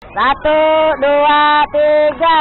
Satu, dua, tiga.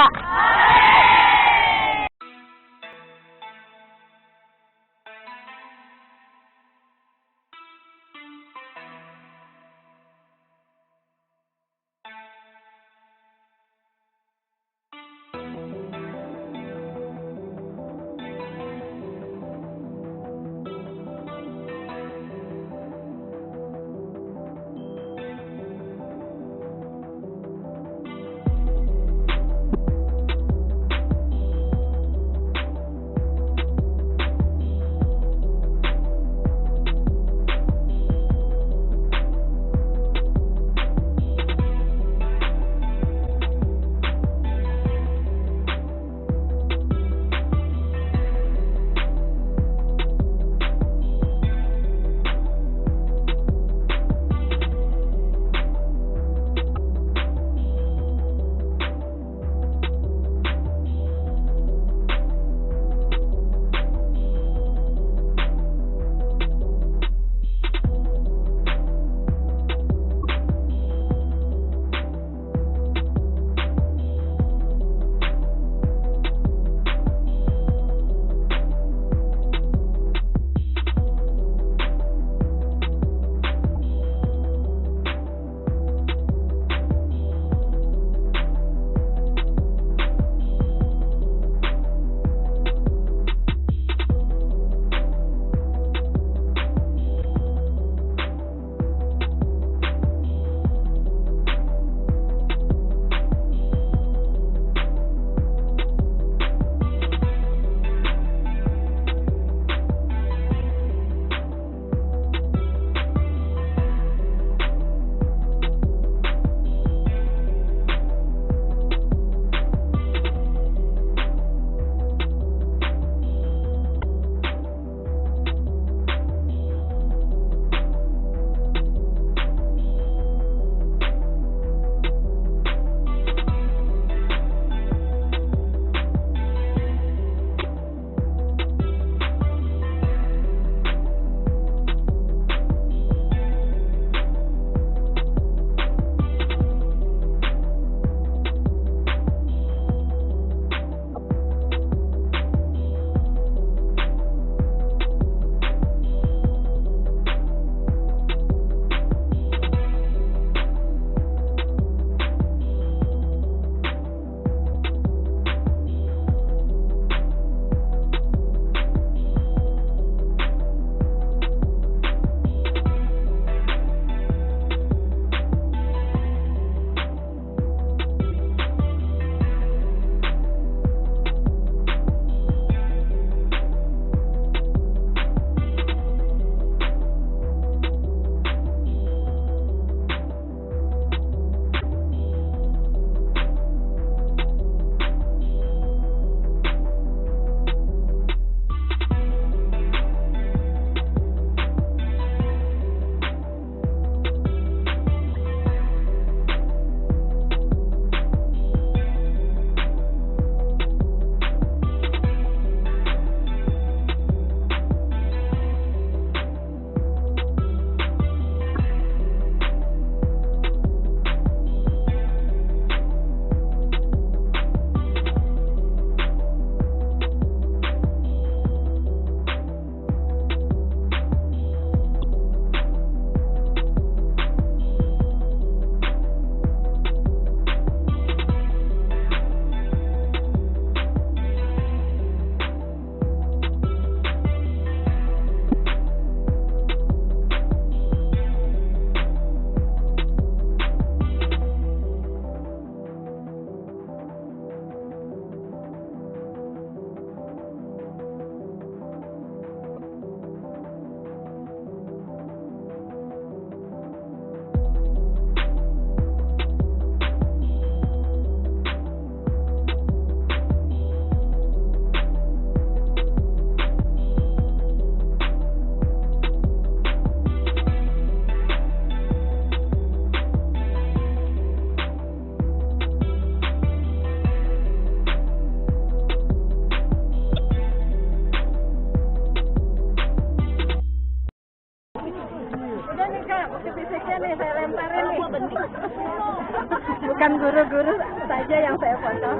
guru-guru saja yang saya foto.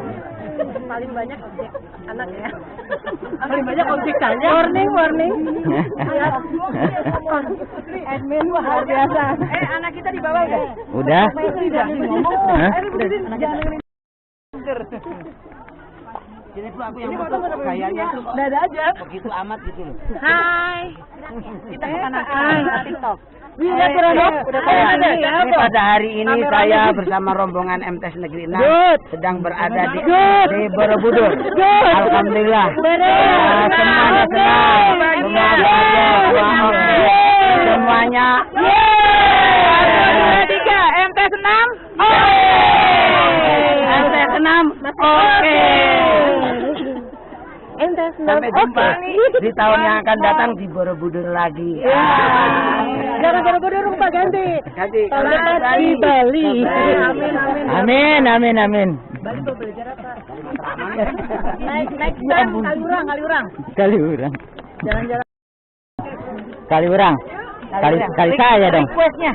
Paling banyak objek anak ya. Paling banyak objek saja. Warning. Admin luar biasa. Anak kita di bawah udah. Udah? Jadi Bu, aku yang foto gayanya tuh Dada aja. begitu amat gitu loh. Hai. Kita ke kanan TikTok. Ini pada hari ini saya bersama rombongan MTs Negeri 6 sedang berada di Borobudur. Alhamdulillah. Semuanya senang. Semuanya. Tiga MTs 6. MTs 6. Oke. Sampai jumpa di tahun yang akan datang di Borobudur lagi. Jangan Borobudur, Pak, ganti. Tahun depan di Bali. Amin. Bali tuh belajar apa? Next time Kaliurang. Jalan-jalan. Kaliurang. Kali saya dong. Requestnya.